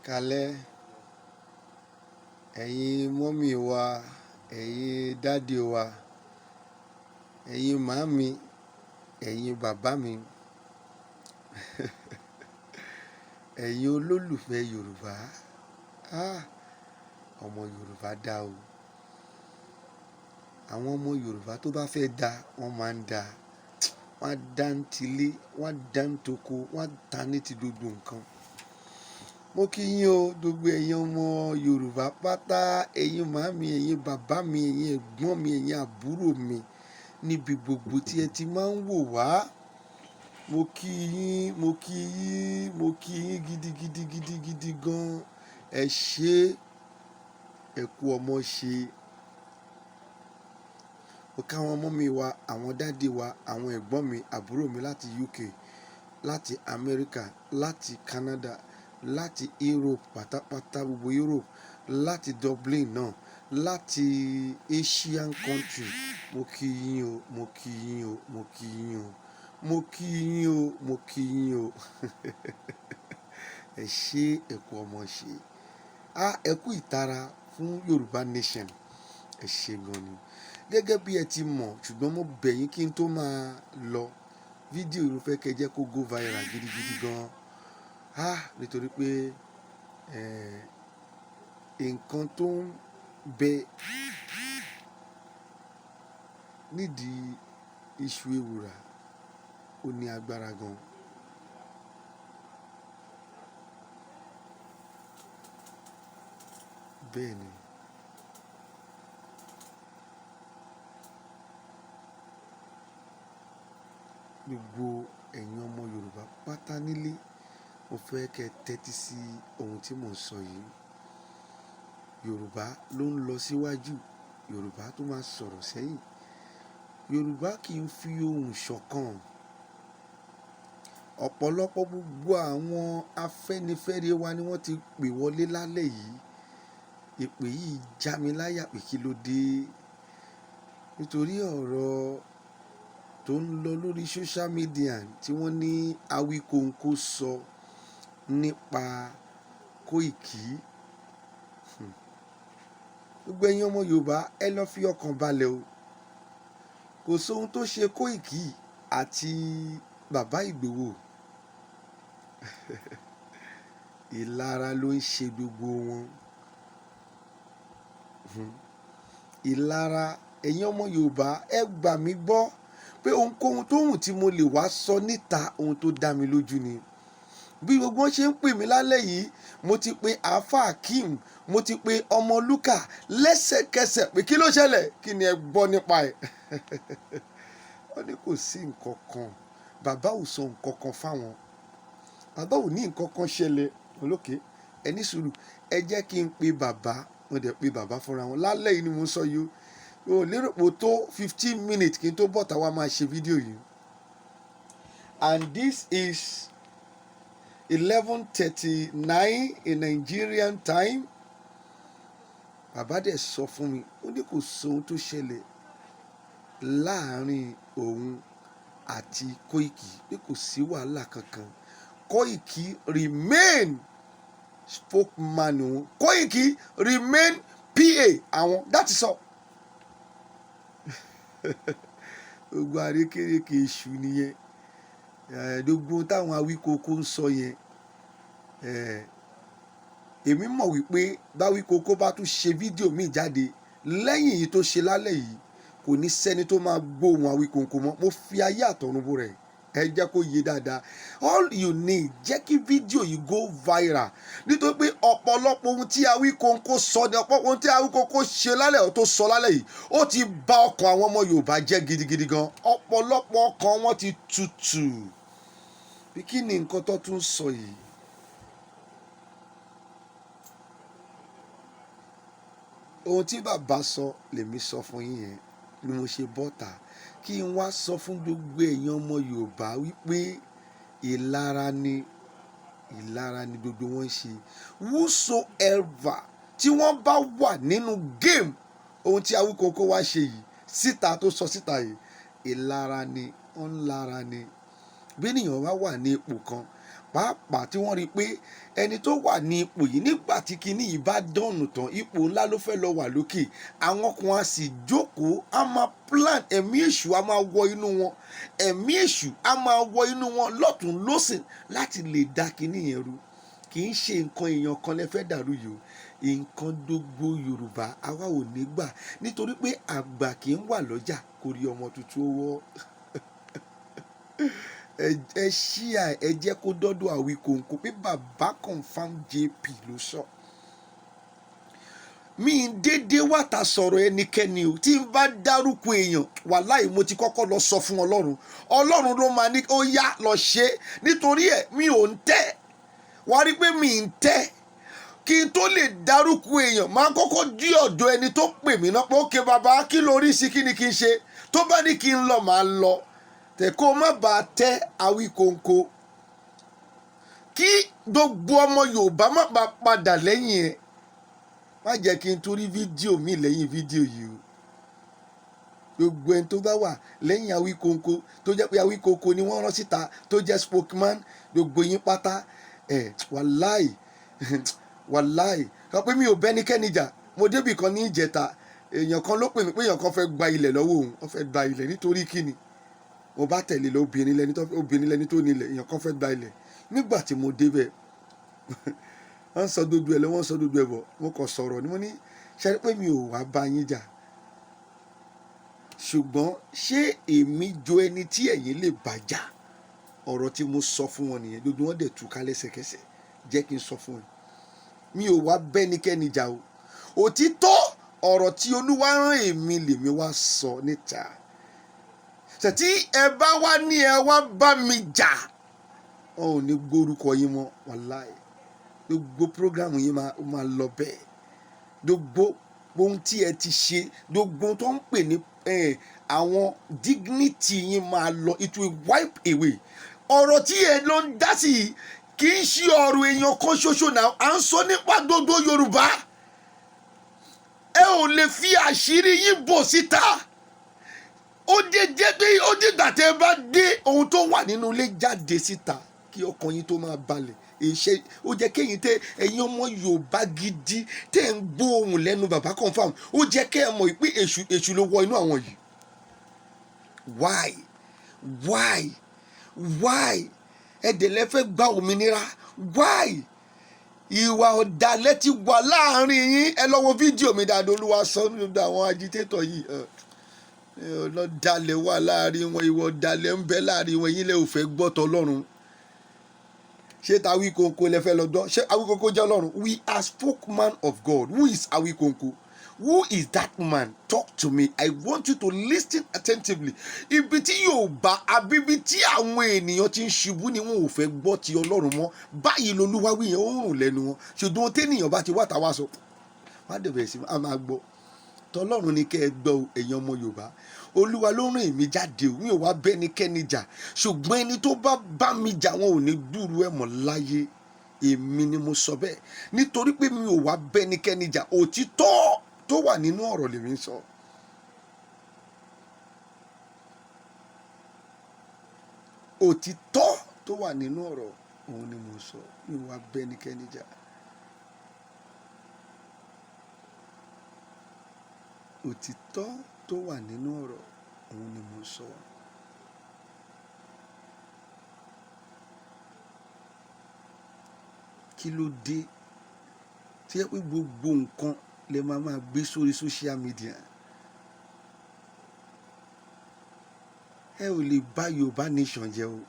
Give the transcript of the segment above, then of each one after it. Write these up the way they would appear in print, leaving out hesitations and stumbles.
Kalẹ́, ẹ̀yin mọ́mì wa, ẹ̀yin dádì wa, ẹ̀yin màámi, ẹ̀yin bàbá mi, ẹ̀yin olólùfẹ́ Yorùbá. Ọmọ Yorùbá dá o. Àwọn ọmọ Yorùbá tó bá fẹ́ dá, wọ́n máa ń dá. Wọ́n á dá ń tilé, wọ́n á dá ń toko, wọ́n á dá ní ti gbogbo nǹkan. Mo kí yín o, gbogbo ẹ̀yin ọmọ Yorùbá pátá, ẹ̀yin màámi, ẹ̀yin bàbá mi, ẹ̀yin ẹ̀gbọ́n mi, ẹ̀yin àbúrò mi, níbi gbogbo tí ẹ ti máa ń wò wá. Mo kí yín, mo kí yín, mo kí yín gidigidi gan. Ẹ ṣé, ẹ kú ọmọ ṣe. Mo ká àwọn ọmọ mi wá, àwọn dádì wa, àwọn ẹ̀gbọ́n mi, àbúrò mi láti UK, láti America, láti Canada, láti Europe pátápátá, gbogbo Europe, láti Dublin náà, láti Asian country. Mo kí yín o, mo kí yín o, mo kí yín o, mo kí yín o, mo kí yín o. Ẹ ṣé, ẹ kú ọmọ ṣe. Ẹ kú ìtara fún Yorùbá nation. Ẹ ṣé gan ni. Gẹ́gẹ́ bí ẹ ti mọ̀, ṣùgbọ́n mo bẹ̀ yín kí n tó máa lọ. Fídíò yìí fẹ́ kẹ́ jẹ́ kó go viral gidigidi gan. Nítorí pé nǹkan tó ń bẹ nídìí iṣu ewùrà ó ní agbára gan. Bẹ́ẹ̀ ni. Gbogbo ẹ̀yin ọmọ Yorùbá pátá nílé, mo fẹ́ kẹ́ tẹ́tí sí ohun tí mò ń sọ yìí. Yorùbá ló ń lọ síwájú, Yorùbá tó máa sọ̀rọ̀ sẹ́yìn. Yorùbá kì í fi ohùn ṣọ̀kan. Ọ̀pọ̀lọpọ̀ gbogbo àwọn afẹ́nifẹ́re wa ni wọ́n ti pè wọlé lálẹ́ yìí. Ìpè yìí já mi láyà pé kí ló dé. Nítorí ọ̀rọ̀ tó ń lọ lórí social media tí wọ́n ní Awíkonko sọ nípa Kóìkì. Gbogbo ẹ̀yin ọmọ Yorùbá, ẹ lọ fi ọkàn balẹ̀ o. Kò sóhun tó ṣe Kóìkì àti bàbá Ìgbòho. Ìlara ló ń ṣe gbogbo wọn. Ìlara, ẹ̀yin ọmọ Yorùbá, ẹ gbà mí gbọ́ pé ohunkóhun tó hùn tí mo lè wá sọ níta, ohun tó dá mi lójú ni. Bí gbogbo wọn ṣe ń pè mí lálẹ́ yìí, mo ti pe Alfa Akeem, mo ti pe Ọmọlúkà lẹ́sẹ̀kẹsẹ̀ pé kí ló ṣẹlẹ̀, kí ni ẹ gbọ́ nípa ẹ̀. Wọ́n ní kò sí nǹkan kan, bàbá ò sọ nǹkan kan fáwọn, bàbá ò ní nǹkan kan ṣẹlẹ̀. Olókè, ẹ ní sùúrù, ẹ jẹ́ kí n pe bàbá. Wọ́n dẹ̀ pe bàbá fúnra wọn lálẹ́ yìí ni mo sọ yìí o. O lérò pé ó tó 15 minutes kí n tó bọ́ta wá máa ṣe fídíò yìí. And this is 11:39 in Nigerian time. Bàbá dẹ̀ sọ fún mi, ó ní kò sóhun tó ṣẹlẹ̀ láàárín òun àti Kóìkì, pé kò sí wàhálà kankan. Kóìkì remain spokesman òun. Kóìkì remain PA àwọn. That is all. Gbogbo àrékérekè èṣù nìyẹn. Gbogbo táwọn Awíkonko ń sọ yẹn. Èmi mọ̀ wípé báwíkonko bá tún ṣe fídíò míì jáde lẹ́yìn èyí tó ṣe lálẹ́ yìí, kò ní sẹ́ni tó máa gbóhùn Awíkonko mọ́. Mo fi ayé àtọ̀run bú rẹ̀. Ẹ jẹ́ kó yé dáadáa. All you need, jẹ́ kí fídíò yìí go viral. Nítorí pé ọ̀pọ̀lọpọ̀ ohun tí Awíkonko sọ ní ọ̀pọ̀lọpọ̀ ohun tí Awíkonko ṣe lálẹ́ ọ̀ tó sọ lálẹ́ yìí, ó ti bà ọkàn àwọn ọmọ Yorùbá jẹ́ gidigidi gan. Ọ̀pọ̀lọpọ̀ ọkàn wọn ti tutù. Bí kí ni nǹkan tó tún sọ yìí? Ohun tí bàbá sọ lèmi sọ fún yín yẹn ni mo ṣe bọ́ta. Kí n wá sọ fún gbogbo ẹ̀yin ọmọ Yorùbá wípé ìlara ni gbogbo wọn ṣe. Whosoever tí wọ́n bá wà nínú game ohun tí Awíkonko wá ṣe yìí síta tó sọ síta yìí, ìlara ni, ó ń lara ni. Bí ènìyàn bá wà ní ipò kan, pàápàá tí wọ́n rí i pé ẹni tó wà ní ipò yìí nígbà tí kinní yìí bá dọ̀nù tán ipò ńlá ló fẹ́ lọ wà lókè, àwọn kan á sì jókòó á máa plan, ẹ̀mí èṣù á máa wọ inú wọn, ẹ̀mí èṣù á máa wọ inú wọn lọ́tùn lósìn láti lè dá kinní yẹn rú. Kì í ṣe nǹkan èèyàn kan lẹ fẹ́ dàrú yìí o, nǹkan gbogbo Yorùbá àwa ò ní gbà, nítorí pé àgbà kì í wà lọ́jà kó rí ọmọ tuntun wọ́. Ẹ ṣíà, ẹ jẹ́ kó dọ́dọ̀ Àwíkòǹkò pé bàbá confam JP ló sọ. Mi ń dédé wàtà sọ̀rọ̀ ẹnikẹ́ni o, tí n bá dárúkọ èèyàn wàláì mo ti kọ́kọ́ lọ sọ fún Ọlọ́run, Ọlọ́run ló máa ní ó yá lọ ṣe, nítorí ẹ̀ mi ò ń tẹ́, wá rí pé mi ń tẹ́ kí n tó lè dárúkọ èèyàn máa kọ́kọ́ dí ọ̀dọ̀ ẹni tó pè mí náà pé ókè bàbá kí lórí sí kí ni kí n ṣe, tó bá ní kí n lọ máa lọ, tẹ̀ kó má bàa tẹ́ Àwíkòǹkò, kí gbogbo ọmọ Yorùbá má bàa padà lẹ́yìn ẹ̀. Má jẹ́ kí n tún rí fídíò mi lẹ́yìn fídíò yìí o. Gbogbo ẹni tó bá wà lẹ́yìn Àwíkòǹkò tó jẹ́ pé Àwíkòǹkò ni wọ́n rán síta tó jẹ́ spokesman, gbogbo yín pátá wàláì wàláì sọ pé mi ò bẹ́nikẹ́ni jà. Mo débì kan ní ìjẹta, èèyàn kan ló pè mí pé èèyàn kan fẹ́ gba ilẹ̀ lọ́wọ́ òun, wọ́n fẹ́ gba ilẹ̀ nítorí kíni. Mo bá tẹ̀lé lọ, obìnrin lẹni tó nílẹ̀, èèyàn kan fẹ́ gba ilẹ̀. Nígbà tí mo débẹ̀ wọ́n sọ dodo ẹ̀ lọ, wọ́n sọ dodo ẹ̀ bọ̀, mo kàn sọ̀rọ̀ ni mo ní ṣe rí pé mi ò wá bá yín jà, ṣùgbọ́n ṣé èmi jọ ẹni tí ẹ̀yin lè bá jà? Ọ̀rọ̀ tí mo sọ fún wọn nìyẹn, gbogbo wọn dẹ̀ túká lẹ́sẹ̀kẹsẹ̀. Jẹ́ kí n sọ fún ẹ, mi ò wá bẹ́nikẹ́ni jà o, òtítọ́ ọ̀rọ̀ tí Olúwa rán èmi lèmi wá sọ níta. Tí ẹ bá wá ní ẹ wá bá mi jà, wọn ò ní gbórúkọ yín mọ́ wàláì. Gbogbo prógrámù yín máa lọ bẹ́ẹ̀. Gbogbo ohun tí ẹ ti ṣe, gbogbo tó ń pè ní àwọn dignity yín máa lọ, it will wipe away. Ọ̀rọ̀ tí ẹ lọ ń dá sí yìí kì í ṣe ọ̀rọ̀ èèyàn kan ṣoṣo náà, à ń sọ nípa gbogbo Yorùbá. Ẹ ò lè fi àṣírí yín bò síta. Ó dìgbà tẹ́ ẹ bá dé ohun tó wà nínú ilé jáde síta kí ọkàn yín tó máa balẹ̀. Ó jẹ́ kéyìn tẹ́ ẹ̀yin ọmọ Yorùbá gidi tẹ́ ń gbọ́ ohùn lẹ́nu bàbá confam, ó jẹ́ kẹ́ ẹ mọ̀ pé èṣù ló wọ inú àwọn yìí. Why ẹ dẹ̀ lẹ fẹ́ gba òmìnira? Why? Ìwà ọ̀dàlẹ̀ ti wà láàrin yín. Ẹ lọ wo fídíò mi dáadáa, Olúwa sọ nínú àwọn agitator yìí. Ọ̀dàlẹ̀ wà láàrin wọn, ìwà ọ̀dàlẹ̀ ń bẹ láàrin wọn, yín lẹ ò fẹ́ gbọ́ tọlọ́run. Ṣé Àwíkòǹkò lẹ fẹ́ lọ gbọ́? Ṣé Àwíkòǹkò jẹ́ Ọlọ́run? We are spokesman of God. Who is Àwíkòǹkò? Who is that man? Talk to me. I want you to listen attentively. Ibi tí Yorùbá àbí ibi tí àwọn ènìyàn ti ń ṣubú ni wọn ò fẹ́ gbọ́ ti Ọlọ́run mọ́. Báyìí l'Olúwa wí yẹn, ó ń rùn lẹ́nu wọn. Ṣùgbọ́n téèyàn bá ti wá tàwa sọ, wọ́n á dẹ̀ bẹ̀rẹ̀ sí a máa gbọ́. Tọlọ́run ni kẹ́ ẹ gbọ́ ẹ̀yin ọmọ Yorùbá. Olúwa ló rán èmi jáde, mi ò wá bẹ́nikẹ́ni jà, ṣùgbọ́n ẹni tó bá mi jà wọn ò ní dúró ẹ̀ mọ́ láyé. Èmi ni mo sọ bẹ́ẹ̀, nítorí pé mi ò wá bẹ́nikẹ́ni jà. Òtítọ́ tó wà nínú ọ̀rọ̀ lèmi ń sọ. Òtítọ́ tó wà nínú ọ̀rọ̀ òun ni mo sọ. Mi ò wá bẹ́nikẹ́ni jà. Òtítọ́ tó wà nínú ọ̀rọ̀ òun ni mo sọ. Kí ló dé tí ẹ pé gbogbo nǹkan lè máa gbé sórí social media? Ẹ ò lè bá Yorùbá nation jẹ́ o.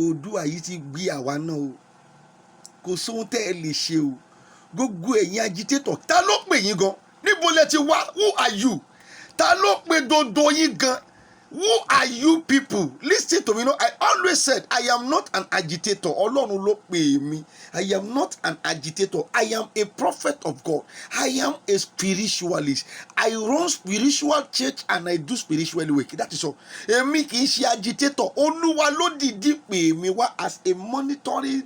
Oòduà yìí ti gbé àwa náà o. Kò sóhun tẹ́ ẹ lè ṣe o. Gbogbo ẹ̀yin agitator, ta ló pè yín gan? Níbo lẹ ti wá? Who are you? Ta ló pe dodo yín gan? Who are you people? Listen to me. I always said I am not an agitator. Ọlọ́run ló pè mí. I am not an agitator. I am a prophet of God. I am a spiritualist. I run spiritual church and I do spiritual work. That is all. Èmi kì í ṣe agitator. Olúwa ló dìdí pè mí wá as a monitoring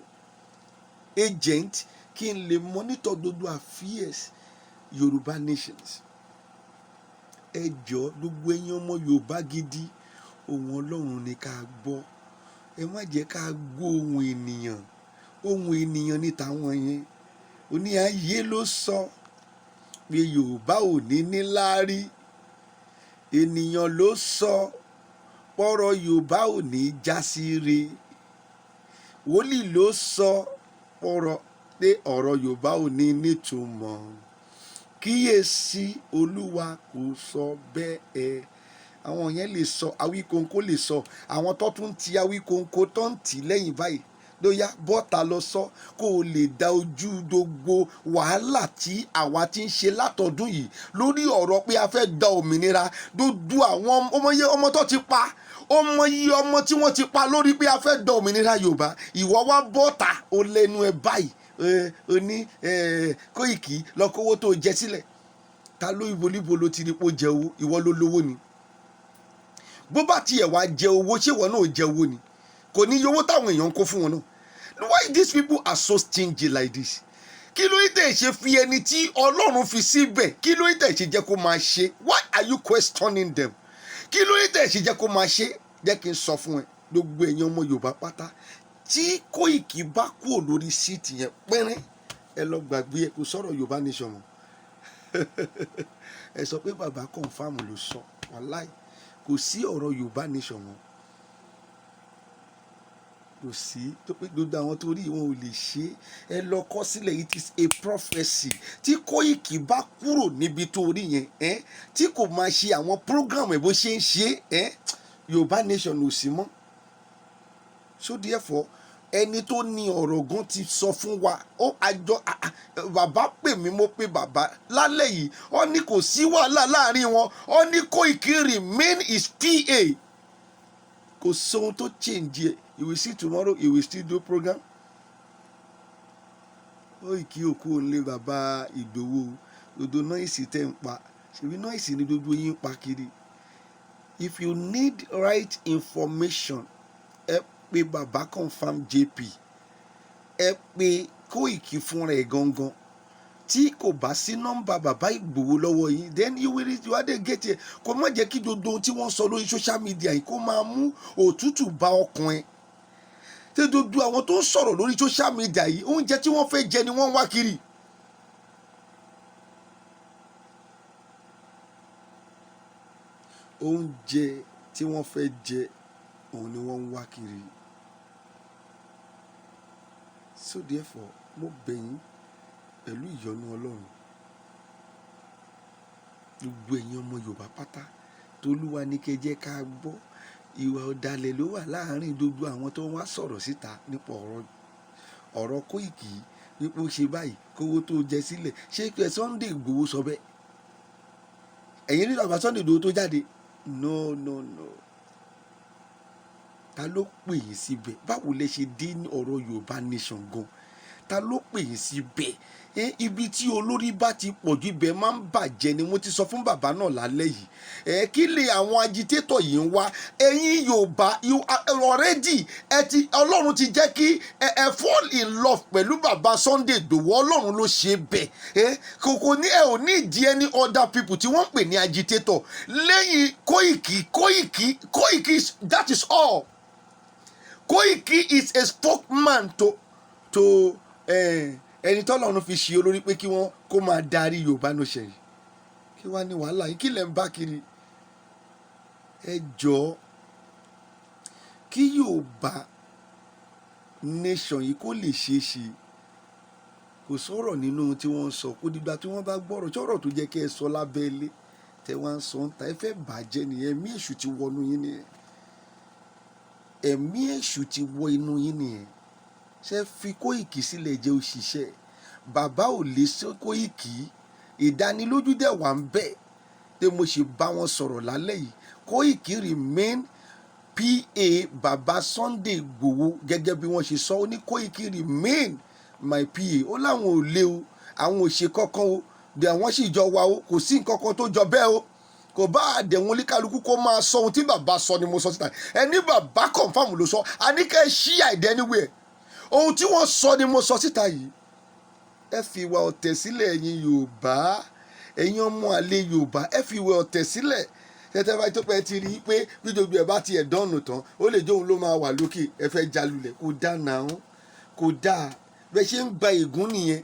agent kí n lè monitor gbogbo affairs Yorùbá nations. Ẹ jọ̀ọ́ gbogbo ẹ̀yin ọmọ Yorùbá gidi, ohùn Ọlọ́run ni ká gbọ́. ẹ má jẹ́ ká gbọ́ ohun ènìyàn ní tàwọn yẹn. Oní ayé ló sọ pé Yorùbá ò ní níláárí, ènìyàn ló sọ pọ́rọ̀ Yorùbá ò ní já sí re, wòlíì ló sọ pé ọ̀rọ̀ Yorùbá ò ní nítumọ̀, kíyèsí Olúwa kò sọ bẹ́ẹ̀. Àwọn yẹn lè sọ, Awíkonko lè sọ, àwọn tó tún ti Awíkonko tó ń tì lẹ́yìn báyìí lóyá bọ́ta lọ sọ kó o lè dá ojú gbogbo wàhálà tí àwa ti ń ṣe látọdún yìí lórí ọ̀rọ̀ pé a fẹ́ gba òmìnira. Dúdú àwọn ọmọ tó ti pa, ọmọ tí wọ́n ti pa lórí pé a fẹ́ gba òmìnira Yorùbá. Ìwọ wá bọ́ta o lẹ́nu ẹ báyìí o ní Kóìkì lọ kówó tó jẹ sílẹ̀. Ta ló ibo ló ti rí pé ó jẹ owó? Ìwọ ló lówó ni. Bó bá tiẹ̀ wá jẹ owó, ṣé ìwọ náà ò jẹ owó ni? Kò ní iye owó táwọn èèyàn ń kó fún wọn náà. Why these people are so stingy like this? Kí ló dé ṣe fi ẹni tí Ọlọ́run fi síbẹ̀, kí ló dé ṣe jẹ́ kó máa ṣe? Why are you questioning them? Kí ló dé ṣe jẹ́ kó máa ṣe? Jẹ́ kí n sọ fún ẹ, gbogbo èèyàn ọmọ Yorùbá pátá, tí Kóìkì bá kúrò lórí síìtì yẹn pẹ́rẹ́, ẹ lọ gbàgbé ẹ, kò sọ̀rọ̀ Yorùbá nation mọ́. Ẹ sọ pé bàbá confam ló sọ, wàláì kò sí ọ̀rọ̀ Yorùbá nation mọ́. Kò sí, tó pé gbogbo àwọn tó rí wọn ò lè ṣe. Ẹ lọ kọ sílẹ̀, it is a prophecy. Tí Kóìkì bá kúrò níbi tó rí yẹn, tí kò máa ṣe àwọn program ẹ̀ bó ṣe ń ṣe, Yorùbá nation ò sí mọ́. So therefore, ẹni tó ní ọ̀rọ̀ gan ti sọ fún wa. Bàbá pè mí, mo pè bàbá lálẹ́ yìí, ó ní kò sí wàhálà láàrin wọn, ó ní Kóìkì remain his PA. Kò sóhun tó change ẹ̀. You will see tomorrow, he will still do program. Kóìkì òkú òǹlé bàbá Ìgbòho, gbogbo noise tẹ́ ń pa, ṣèbí noise ni gbogbo yín pa kiri. If you need right information, ẹ pè bàbá confam JP, ẹ pè Kóìkì fúnra ẹ̀ gangan. Tí kò bá sí nọ́mbà bàbá Ìgbòho lọ́wọ́ yín, then you are the get here. Kò má jẹ́ kí gbogbo ohun tí wọ́n sọ lórí social media yìí kó máa mú òtútù bá ọkàn ẹ. Tí gbogbo àwọn tó ń sọ̀rọ̀ lórí social media yìí, oúnjẹ tí wọ́n fẹ́ jẹ ni wọ́n ń wá kiri. Oúnjẹ tí wọ́n fẹ́ jẹ òun ni wọ́n ń wá kiri. So therefore, mo bẹ̀ yín pẹ̀lú ìyọ́nú Ọlọ́run, gbogbo ẹ̀yin ọmọ Yorùbá pátá, t'Olúwa ní kẹ́ jẹ́ ká gbọ́. Ìwà ọ̀dàlẹ̀ ló wà láàárín gbogbo àwọn tó wá sọ̀rọ̀ síta nípa ọ̀rọ̀ Kóìkì, wípé ó ṣe báyìí, kówó tó jẹ sílẹ̀. Ṣé pé Sunday Ìgbòho sọ bẹ́ẹ̀? Ẹ̀yin rí bàbá Sunday Ìgbòho tó jáde? No. Ta ló pè yín síbẹ̀? Báwo lẹ ṣe dé ní ọ̀rọ̀ Yorùbá nation gan? Ta ló pè yín síbẹ̀? Ibi tí olórí bá ti pọ̀jù ibẹ̀ máa ń bàjẹ́ ni. Mo ti sọ fún bàbá náà lálẹ́ yìí. Kí lè àwọn agitator yìí ń wá? Ẹ̀yin Yorùbá, already Ọlọ́run ti jẹ́ kí ẹ fall in love pẹ̀lú bàbá Sunday Igboho. Ọlọ́run ló ṣe bẹ́ẹ̀. Kò ní ẹ ò ní ìdí any other people tí wọ́n ń pè ní agitator lẹ́yìn Kóìkì, that is all. Kóìkì is a spokesman to ẹni tọ́lọ́run fi ṣe olórí pé kí wọ́n kó máa darí Yorùbá nation yìí. Kí wá ní wàhálà yìí? Kí lẹ̀ ń bá kiri? Ẹ jọ̀ọ́, kí Yorùbá nation yìí kó lè ṣeé ṣe, kò sọ̀rọ̀ nínú ohun tí wọ́n ń sọ. Kò dìgbà tí wọ́n bá gbọ́rọ̀ tí ọ̀rọ̀ tó jẹ́ kí ẹ sọ lábẹ́lé tẹ wá ń sọ ń ta. Ẹ fẹ́ bàjẹ́ nìyẹn. Ẹ̀mí èṣù ti wọnú yín nìyẹn. Ẹ̀mí èṣù ti wọ inú yín nìyẹn. Ṣé fi Kóìkì sílẹ̀ jẹ́ òṣìṣẹ́? Bàbá ò lè ṣe Kóìkì. Ìdánilójú dẹ̀ wà ń bẹ̀ pé mo ṣe bá wọn sọ̀rọ̀ lálẹ́ yìí. Kóìkì remain PA bàbá Sunday Igboho gẹ́gẹ́ bí wọ́n ṣe sọ. Ó ní Kóìkì remain my PA. Ó láwọn ò lé o, àwọn ò ṣe kankan o, dẹ̀ wọ́n sì jọ wa o, kò sí nǹkan kan tó jọ bẹ́ẹ̀ o. Kò bá àdẹ̀wọ̀n oníkálukú kó máa sọ ohun tí bàbá sọ ni mo sọ síta. Ẹni bàbá confam ló sọ. A ní kẹ́ ẹ ṣí àìdẹ́ anywhere. Ohun tí wọ́n sọ ni mo sọ síta yìí. Ẹ fi ìwà ọ̀tẹ̀ sílẹ̀ ẹ̀yin Yorùbá, ẹ̀yin ọmọ àlè Yorùbá. Ẹ fi ìwà ọ̀tẹ̀ sílẹ̀. tẹ́tẹ́ bá tó pẹ́ ti rí i pé bí gbogbo ẹ̀ bá tiẹ̀ dánù tán ó lè jóun ló máa wà lókè ẹ fẹ́ jalulẹ̀ kò dáa náà kò dáa bẹ́ẹ̀ ṣe ń gba ègún nìyẹn.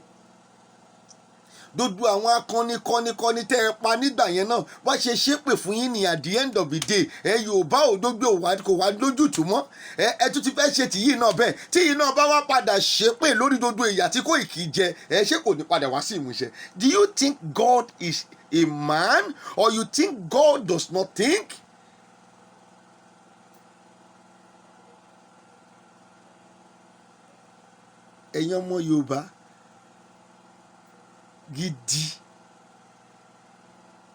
Gbogbo àwọn akọni tẹ́ ẹ pa nígbà yẹn náà wá ṣe ṣépè fún yín ní at the end of the day Yorùbá ò gbogbo kò wá lójútùú mọ́ ẹ tún ti fẹ́ ṣe tìyí náà bẹ́ẹ̀ tìyí náà bá wá padà ṣépè lórí gbogbo ìyà tí Koiki jẹ ṣé kò ní padà wá sí ìmúṣẹ. Do you think God is a man or you think God does not think? Ẹ̀yin ọmọ Yorùbá gidi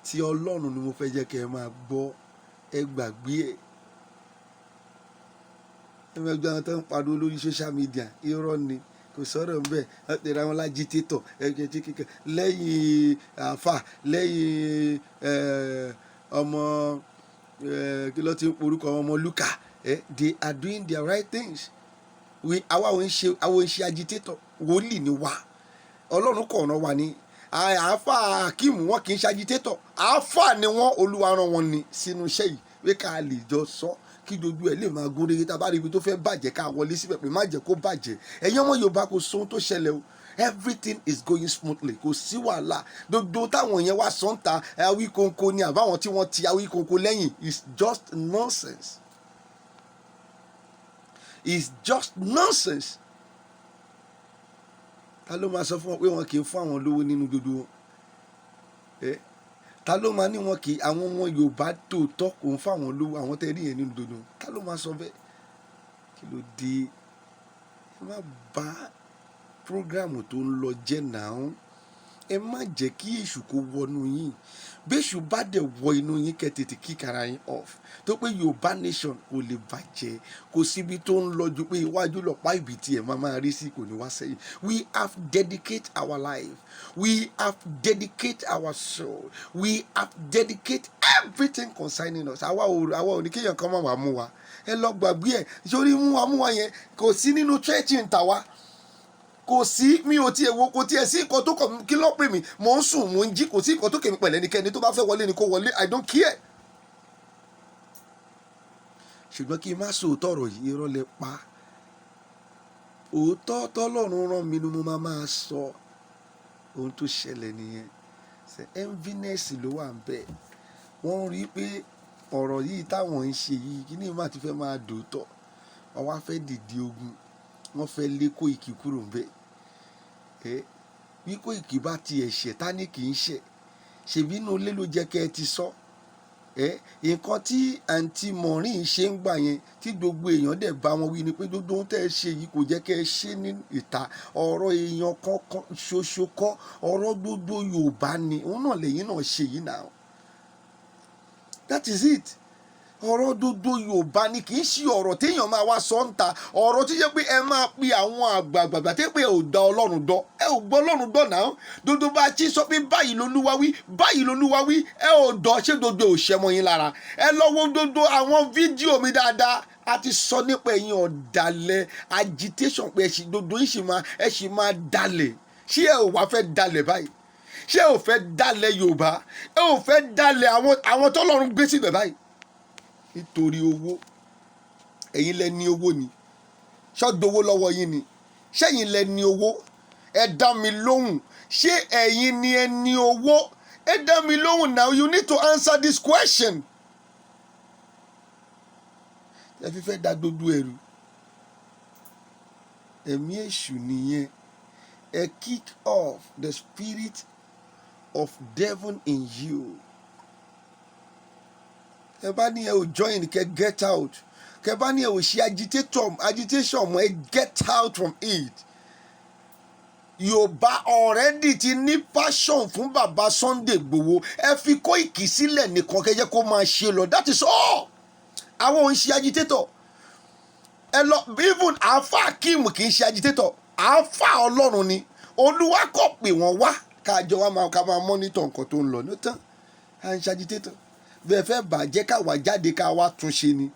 tí Ọlọ́run ni mo fẹ́ jẹ́ kẹ́ ẹ máa gbọ́ ẹ gbàgbé ẹ mẹ́gbẹ́ àwọn tó ń pariwo lórí social media irọ́ ni kò sọ̀rọ̀ ń bẹ̀ ẹ tẹ̀ra wọn lájítétọ̀ lẹ́yìn àáfà lẹ́yìn ọmọ kí ló ti ń porúkọ ọmọ Lúkà they are doing their right things. Àwa ò ń ṣe agitator wòlíì ni wá Ọlọ́run kọ̀ọ̀nà wà ní àáfà Akeem wọn kì í ṣe agitator àáfà ni wọn Olúwa rán wọn ni sínú iṣẹ́ yìí pé ká lè jọ sọ kí gbogbo ẹ̀ lè máa gún régé tá a bá rí ibi tó fẹ́ bàjẹ́ ká wọlé síbẹ̀ pé má jẹ́ kó bàjẹ́. Ẹ̀yin ọmọ Yorùbá kò sóhun tó ṣẹlẹ̀ o everything is going smoothly kò sí wàhálà gbogbo táwọn yẹn wá sọ́ńtà Awíkonko ni àbáwọn tí wọ́n ti Awíkonko lẹ́yìn is just nonsense. It's just nonsense. Ta ló máa sọ fún wọn pé wọn kì í fún àwọn lówó nínú gbogbo wọn ta ló máa ní wọn kì í àwọn ọmọ Yorùbá tòótọ́ kò ń fún àwọn lówó àwọn tẹ́ rí yẹn nínú gbogbo wọn ta ló máa sọ bẹ́ẹ̀ kí ló dé ẹ má bá prógrámù tó ń lọ jẹ́ náà ẹ má jẹ́ kí èṣù kó wọnú yín bẹ́ṣù bá dẹ̀ wọ inú yín kẹ́ tètè kík ara yín off tó pé Yorùbá nation kò lè bàjẹ́ kò síbi tó ń lọ ju pé iwájú lọ́pàá ibi tí ẹ̀ máa rí sí kò ní wá sẹ́yìn. We have dedicate our life, we have dedicate our soul, we have dedicate everything concerning us. àwa ò ní kéèyàn kan máa wà mú wa ẹ lọ gbàgbé ẹ sórí mú wa yẹn kò sí nínú church ń tà wá kò sí mi ò tiẹ̀ wo kò tiẹ̀ sí nǹkan tó kọ̀ kí ló pè mí mò ń sùn mò ń jí kò sí nǹkan tó kèmí pẹ̀lẹ́ ẹnikẹ́ni tó bá fẹ́ wọlé ni kó wọlé I don't care. ṣùgbọ́n kí n má sọ òótọ́ ọ̀rọ̀ yìí irọ́ lẹ pa òótọ́ tọ́lọ́run rán mi ni mo máa sọ ohun tó ṣẹlẹ̀ nìyẹn ṣe enviness ló wà ń bẹ̀ wọ́n rí i pé ọ̀rọ̀ yìí táwọn ń ṣe yìí kí ni má ti fẹ́ máa dòótọ́ wọ́n wá fẹ́ dìde ogun wọ́n fẹ́ lé Koiki kúrò ń bẹ̀ bí Koiki bá ti ẹ̀ṣẹ̀ ta ni kì í ṣẹ̀ ṣèbí inú ilé ló jẹ́ kẹ́ ẹ ti sọ nǹkan tí àǹtí Maureen ṣe ń gbà yẹn tí gbogbo èèyàn dẹ̀ bá wọn wí ni pé gbogbo ohun tẹ́ ẹ ṣe yìí kò jẹ́ kẹ́ ẹ ṣe ní ìta ọ̀rọ̀ èèyàn kankan ṣoṣo kọ́ ọ̀rọ̀ gbogbo Yorùbá ni òun náà lẹ́yìn náà ṣe yìí náà that is it. Ọ̀rọ̀ gbogbo Yorùbá ni kì í ṣe ọ̀rọ̀ téèyàn máa wá sọ ń ta ọ̀rọ̀ tó jẹ́ pé ẹ máa pe àwọn àgbààgbà tẹ́ pé ẹ ò dá Ọlọ́run dọ́ ẹ ò gbọ́ Ọlọ́run dọ́ náà dodo bá ti sọ pé báyìí lolúwa wí ẹ ò dọ́ ṣé dodo ò ṣẹ́ mọ́ yín lára ẹ lọ́wọ́ dodo àwọn fídíò mi dáadáa a ti sọ nípa ẹ̀yin ọ̀dàlẹ̀ agitation pé dodo ẹ sì máa dalẹ̀ ṣé ẹ ò wá fẹ́ dalẹ̀ báyìí ṣé ẹ ò fẹ́ dalẹ̀ Yorùbá ẹ ò fẹ́ dalẹ̀ àwọn tọ́lọ́run gbé síbẹ̀ báyìí nítorí owó ẹ̀yin lẹ ní owó ni ṣọ́dowó lọ́wọ́ yín ni ṣẹ́yìn lẹ ní owó ẹ dá mi lóhùn ṣé ẹ̀yin ni ẹ ní owó ẹ dá mi lóhùn now you need to answer this question. ẹ fi fẹ́ da gbogbo ẹ̀rù ẹ̀mí èṣù nìyẹn ẹ kick off the spirit of devil in you. Kẹ bá ní ẹ ò join kẹ get out kẹ bá ní ẹ ò ṣe agitation mọ́ ẹ get out from it. Yorùbá already ti ní passion fún bàbá Sunday Igboho ẹ fi Koiki sílẹ̀ nìkan kẹ jẹ́ kó máa ṣe lọ that is all. Àwọn ò ń ṣe agitator ẹ lọ even àáfà Akeem kì í ṣe agitator àáfà Ọlọ́run ni Olúwa kọ̀ pé wọ́n wá kájọ wa ká máa monitor nǹkan tó ń lọ ní tán à ń ṣe agitator bẹ́ẹ̀ fẹ́ bàjẹ́ káwa jáde káwa tún ṣe ni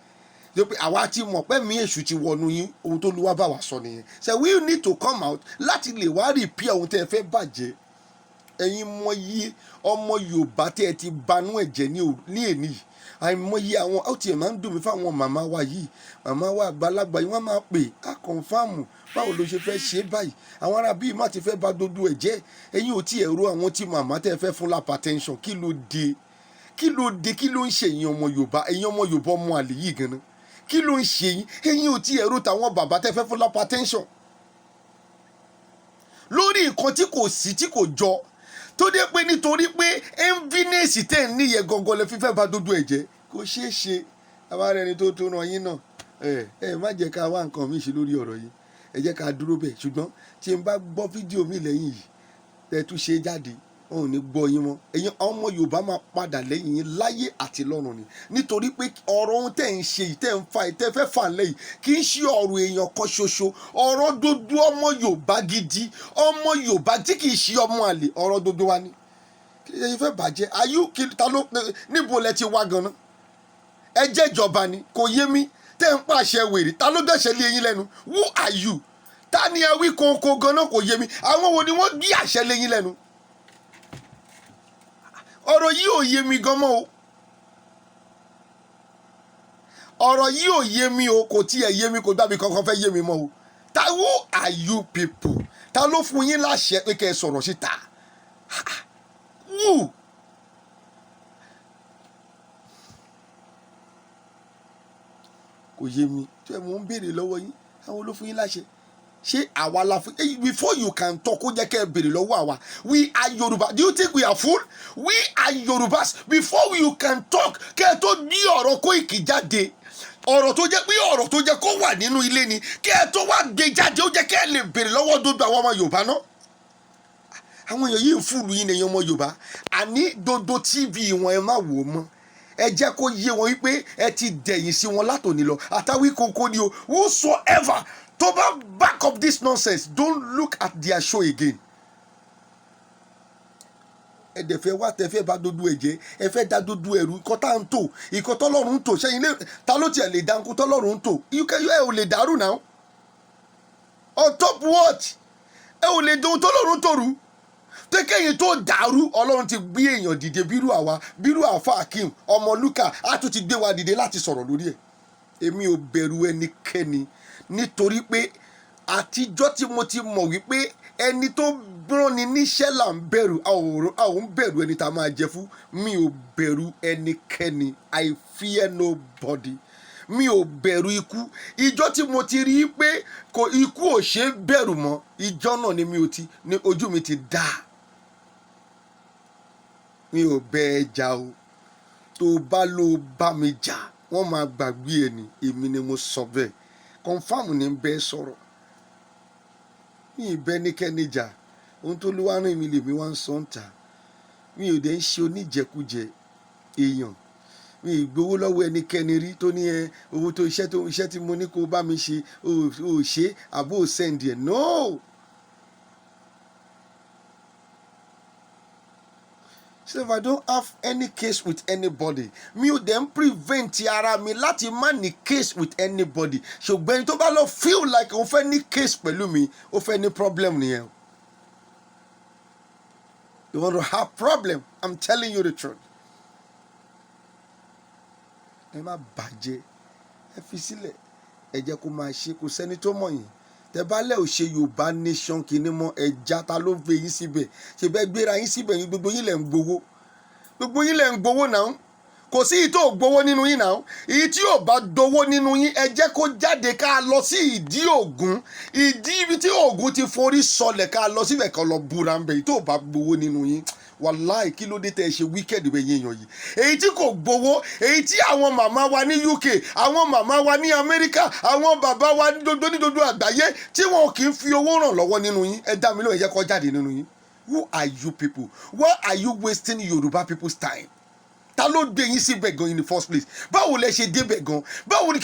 pé àwa ti mọ̀ pé mi èṣù ti wọnú yín ohun tó Olúwa bá wa sọ nìyẹn so we need to come out láti lè wá repair ohun tẹ́ ẹ fẹ́ bàjẹ́ ẹ̀yin mọyì ọmọ Yorùbá tí ẹ ti banú ẹ̀jẹ̀ ní èní yìí, àìmọye àwọn ó tiẹ̀ máa ń dùn mí fáwọn màmá wa yìí, màmá wa àgbàlagbà yìí wọ́n máa pè á kọ̀ǹfàmù báwo ló ṣe fẹ́ ṣe báyìí, àwọn ará bíi má ti fẹ́ bá dodo ẹ̀ jẹ́, ẹ̀yin ò tí ẹ̀rọ àwọn tí màmá tẹ́ fẹ́ fún hypertension, kí ló dé kí ló ń ṣe ẹ̀yin ọmọ Yorùbá, ẹ̀yin ọmọ Yorùbá ọmọ àlè yìí gan-an kí ló ń ṣe yín, ẹ̀yin ò tí ẹ̀rọ tàwọn bàbá tẹ́ fẹ́ fún hypertension lórí nǹkan tí kò sí tí kò jọ, tó dé pé nítorí pé enviness tẹ̀ ń níyẹn gangan lẹ fífẹ́ bá dodo ẹ̀ jẹ́, kò ṣeé ṣe. àbára ẹni tó ràn yín náà má jẹ́ ká wá nǹkan mi ṣe lórí ọ̀rọ̀ yìí, ẹ jẹ́ ká dúró bẹ́ẹ̀. ṣùgbọ́n tí n bá gbọ́ fídíò mi lẹ́yìn yìí tẹ́ tún ṣe jáde, òun ò ní gbọ́ yín mọ́. ẹ̀yin ọmọ Yorùbá máa padà lẹ́yìn yín láyé àti lọ́run ni, nítorí pé ọ̀rọ̀ ohun tẹ́ ń ṣe yìí tẹ́ ń fa tẹ́ fẹ́ fà lẹ́yìn kì í ṣe ọ̀rọ̀ èèyàn kan ṣoṣo, ọ̀rọ̀ dodo ọmọ Yorùbá gidi, ọmọ Yorùbá tí kì í ṣe ọmọ àlè, ọ̀rọ̀ dodo wa ni. kí ló ṣe fẹ́ bàjẹ́ ta ló níbo lẹ ti wá gan-an, ẹ jẹ́ ìjọba ni kò yé mi, tẹ́ ń pàṣẹ wèrè, ta ló dẹ̀ṣẹ̀ lé yín lẹ́nu, who are you, ta ni ẹ wí kóńkó gan-an kò yé mi, àwọn wo ni wọ́n gbé àṣẹ lé yín lẹ́nu, ọ̀rọ̀ yìí ò yé mi gan mọ́ o, ọ̀rọ̀ yìí ò yé mi o, kò tiẹ̀ yé mi, kò dábì kankan fẹ́ yé mi mọ́ o. who are you people, ta ló fún yín láṣẹ pé kẹ́ ẹ sọ̀rọ̀ síta, who. kò yé mi, tí mo ń béèrè lọ́wọ́ yín, àwọn ló fún yín láṣẹ, ṣé àwa la fún, before you can talk ó jẹ́ kẹ́ ẹ béèrè lọ́wọ́ àwa, we are Yorùbá, do you think we are fool, we are Yorùbás, before you can talk kẹ́ ẹ tó ní ọ̀rọ̀ Koiki jáde, ọ̀rọ̀ tó jẹ́ pé ọ̀rọ̀ tó jẹ́ kó wà nínú ilé ni, kẹ́ ẹ tó wá gbé jáde ó jẹ́ kẹ́ ẹ lè béèrè lọ́wọ́ dodo àwọn ọmọ Yorùbá náà. àwọn èèyàn yìí ń fúlù yín lẹ́yìn ọmọ Yorùbá, àní Dodo TV wọn ẹ má wò ó mọ́, ẹ jẹ́ kó yé wọn wípé ẹ ti dẹ̀yìn sí wọn látòní lọ, àtàwí kókó ni o, whosoever tó bá back up this nonsense, don't look at their show again. ẹ dẹ̀ fẹ́ wá tẹ fẹ́ bá dodo ẹ̀ jẹ́, ẹ fẹ́ da dodo ẹ̀rú, ikọ́ tá à ń tò, ikọ́ tọ́lọ́run ń tò, ṣẹ́yìn lé ta ló tiẹ̀ lè dá nǹkan tọ́lọ́run ń tò, ẹ ò lè dàrú náà, on top what, ẹ ò lè dùn tọ́lọ́run tòrú, tẹ́kẹ̀yìn tó dàrú, ọlọ́run ti gbé èèyàn dìde bírú àwa, bírú àfa Akeem ọmọ Lúkà, á tún ti gbé wa dìde láti sọ̀rọ̀ lórí ẹ̀. èmi ò bẹ̀rù ẹnikẹ́ni, nítorí pé àtijọ́ tí mo ti mọ̀ wípé ẹni tó rán ni níṣẹ́ là ń bẹ̀rù, a ò ń bẹ̀rù ẹni tá a máa jẹ fún. mi ò bẹ̀rù ẹnikẹ́ni, I fear nobody. mi ò bẹ̀rù ikú. ìjọ́ tí mo ti rí i pé ikú ò ṣe é bẹ̀rù mọ́, ìjọ́ náà ni ojú mi ti dá. mi ò bẹ ẹ jà o, tó bá ló bá mi jà wọ́n máa gbàgbé ẹ ní, èmi ni mo sọ bẹ́ẹ̀, confam ní bẹ́ẹ̀ sọ̀rọ̀. mi ì bẹ́ níkẹ́ni jà, ohun tó lówó rìn mi lèmi wá ń sọ ń tà. mi ò dẹ̀ ń ṣe oníjẹkújẹ èèyàn, mi ì gbowó lọ́wọ́ ẹnikẹ́ni rí tó ní owó tó iṣẹ́ tí mo ní kó bá mi ṣe ò ṣe àbó sẹ́ndì ẹ̀, no. So if I don't have any case with anybody, mi ò dẹ̀ ń prevent ara mi láti má ní case with anybody. ṣùgbọ́n ẹni tó bá lọ feel like òun fẹ́ ní case pẹ̀lú mi, ó fẹ́ ní problem nìyẹn. You want to have problem, I'm telling you the truth. ẹ má bàjẹ́, ẹ fi sílẹ̀, ẹ jẹ́ kó máa ṣe, kò sẹ́ni tó mọ̀ yín. tẹ bá lẹ́ ò ṣe Yorùbá nation kìíní mọ́, ẹja ta ló gbé yín síbẹ̀, ṣe bẹ́ẹ̀ gbéra yín síbẹ̀ yín, gbogbo yín lẹ̀ ń gbowó, gbogbo yín lẹ̀ ń gbowó náà, kò sí ìyí tó gbowó nínú yín náà, ìyí tí ò bá dowó nínú yín ẹ jẹ́ kó jáde, ká lọ sí ìdí Ògún, ìdí ibi tí Ògún ti forí sọlẹ̀, ká lọ síbẹ̀ ká lọ búra ń bẹ̀, ìyí tó bá gbowó nínú yín. wàláì kí ló dé tẹ́ ẹ ṣe wíkẹ́ẹ̀dì bẹ́ẹ̀ yẹn èèyàn yìí, èyí tí kò gbowó, èyí tí àwọn màmá wa ní UK, àwọn màmá wa ní Amẹ́ríkà, àwọn bàbá wa ní dodo àgbáyé tí wọn kì í fi owó ràn lọ́wọ́ nínú yín, ẹ dá mi lóhùn, ẹ jẹ́ kó jáde nínú yín. Who are you people? Why are you wasting Yoruba people's time? ta ló dé yín síbẹ̀ gan in the first place? báwo lẹ ṣe débẹ̀ gan? báwo ni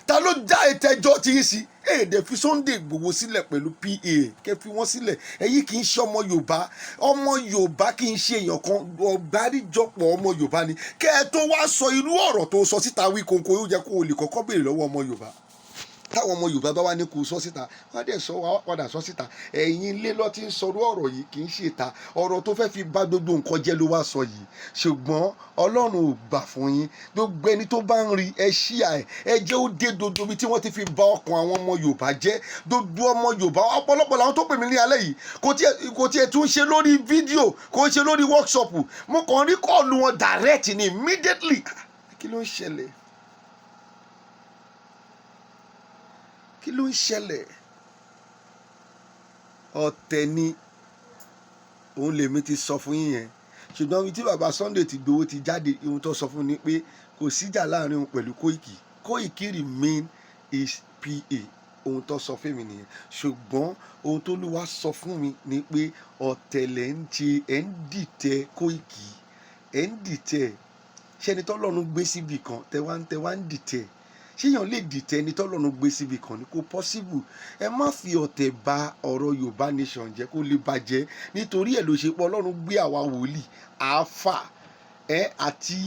ta ló dá ẹtẹjọ́ tí yín sí? èdè fi Sunday Igboho sílẹ̀ pẹ̀lú PA, kẹ́ fi wọ́n sílẹ̀. ẹ̀yin kì í ṣe ọmọ Yorùbá kì í ṣe èèyàn kan, ọ̀gbáríjọpọ̀ ọmọ Yorùbá ni. kẹ́ ẹ tó wá sọ irú ọ̀rọ̀ tó sọ síta wí kónkó, yóò jẹ́ kó o lè kọ́kọ́ béèrè lọ́wọ́ ọmọ Yorùbá. táwọn ọmọ Yorùbá bá wá ní kó sọ síta wọ́n á dẹ̀ sọ wá padà sọ síta. Ẹ̀yin ilé ló ti ń sọrú ọ̀rọ̀ yìí, kì í ṣe ta ọ̀rọ̀ tó fẹ́ fi bá gbogbo nǹkan jẹ́ ló wá sọ yìí. Ṣùgbọ́n Ọlọ́run ò gbà fún yín. Gbogbo ẹni tó bá ń rí ẹ ṣíà ẹ jẹ́ ó dé dodo ibi tí wọ́n ti fi bà ọkàn àwọn ọmọ Yorùbá jẹ́. Dodo ọmọ Yorùbá ọ̀pọ̀lọpọ̀ làwọn tó pè mí ní alẹ́ yìí kò tiẹ̀ tún ṣe lórí fídíò, kò ṣe lórí workshop. Mo kàn rí kọ́ọ̀lù wọn direct ni immediately. Kí ló ń ṣẹlẹ̀? Kí ló ń ṣẹlẹ̀? Ọ̀tẹ̀ ni òun lèmi ti sọ fún yín yẹn. Ṣùgbọ́n ibi tí bàbá Sunday ti gbowó ti jáde, ohun tó sọ fún ni pé kò síjà láàrin òun pẹ̀lú Koiki. Koiki remain his PA. Ohun tó sọ fún mi nìyẹn. Ṣùgbọ́n ohun tó Olúwa sọ fún mi ni pé ọ̀tẹ̀lẹ̀ ń ṣe ẹ̀ ń dìtẹ̀ Koiki, ẹ̀ ń dìtẹ̀. Ṣé ẹni tọ́lọ́run gbé síbì kan tẹ wá ń dìtẹ̀? Ṣé èèyàn lè dìtẹ̀ ẹni tọ́lọ́run gbé síbì kan ni? Kò possible. Ẹ má fi ọ̀tẹ̀ bà ọ̀rọ̀ Yorùbá nation jẹ́ kó lè bàjẹ́. Nítorí ẹ̀ ló ṣe pé Ọlọ́run gbé àwa wòlíì àáfà àti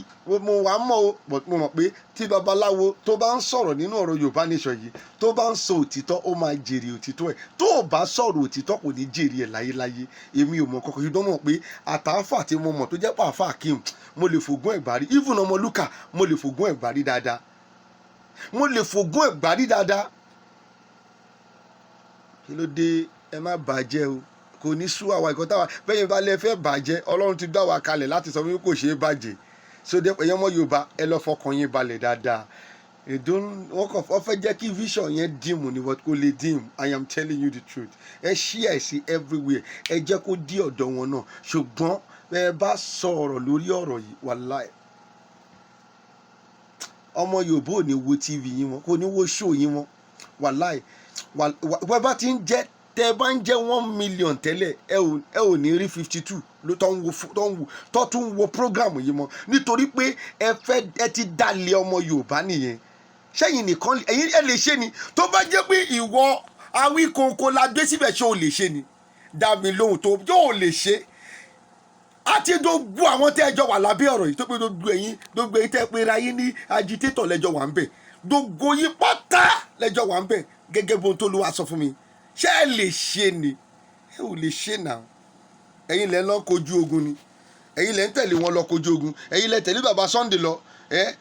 mo wá mọ̀ o, but mo mọ̀ pé tí babaláwo tó bá ń sọ̀rọ̀ nínú ọ̀rọ̀ Yorùbá nation yìí tó bá ń sọ òtítọ́ ó máa jèrè òtítọ́ ẹ̀. Tó o bá sọ̀rọ̀ òtítọ́ kò ní jèrè ẹ̀ láyéláyé. Èmi ò mọ̀ kankan, ṣùgbọ́n mọ̀ pé àtàáfà tí mo mọ̀ tó jẹ́ pàáfà Akeem mo lè fògùn ẹ̀gbárí. Even ọmọ Lúkà mo lè fògùn ẹ̀gbárí dáadáa. Mo lè fògùn ẹ̀gbárí dáadáa. Kí ló dé? Ẹ má bàjẹ́ o. Kò ní sú àwa ìkan táwa bẹ́ẹ̀ bá lẹ fẹ́ bàjẹ́. Ọlọ́run ti dá wa kalẹ̀ láti sọ wípé kò ṣeé bàjẹ́. So dé ẹ̀yin ọmọ Yorùbá ẹ lọ fọkàn yín balẹ̀ dáadáa. Wọ́n fẹ́ jẹ́ kí vision yẹn dìmù ni but kò lè dìmù. I am telling you the truth. Ẹ share sí everywhere. Ẹ jẹ́ kó dí ọ̀dọ̀ wọn náà. Ṣùgbọ́n bẹ́ẹ̀ bá sọ ọ̀rọ̀ lórí ọ̀rọ̀ yìí wàláì. Ọmọ Yorùbá ò ní wo TV yín wọn, kò ní wo show yín wọn. Wàláì. Wọ́n bá ti ń jẹ́ tẹ́ bá ń jẹ́ 1 million tẹ́lẹ̀ ẹ ò ní rí 52 ló tó tún wo program yìí mọ́. Nítorí pé ẹ ti dalẹ̀ ọmọ Yorùbá nìyẹn. Ṣẹ́yìn nìkan ẹ̀yin ẹ lè ṣe ni. Tó bá jẹ́ pé ìwọ Awíkonko la gbé síbẹ̀ ṣé o lè ṣe ni? Dá mi lóhùn tó yóò lè ṣe. Àti gbogbo àwọn tẹ́ ẹjọ́ wà lábẹ́ ọ̀rọ̀ yìí tó pé gbogbo ẹ̀yin tẹ́ pé ra yín ní agitator lẹ́jọ́ wà ń bẹ̀. Gbogbo yín pátá lẹ́jọ́ wà ń bẹ̀ gẹ́gẹ́ bó tó Olúwa sọ fún mi. Ṣé ẹ lè ṣe ni? Ẹ ò lè ṣe náà. Ẹ̀yin lẹ lọ kojú ogun ni. Ẹ̀yin lẹ ń tẹ̀lé wọn lọ kojú ogun. Ẹ̀yin lẹ tẹ̀lé bàbá Sunday lọ.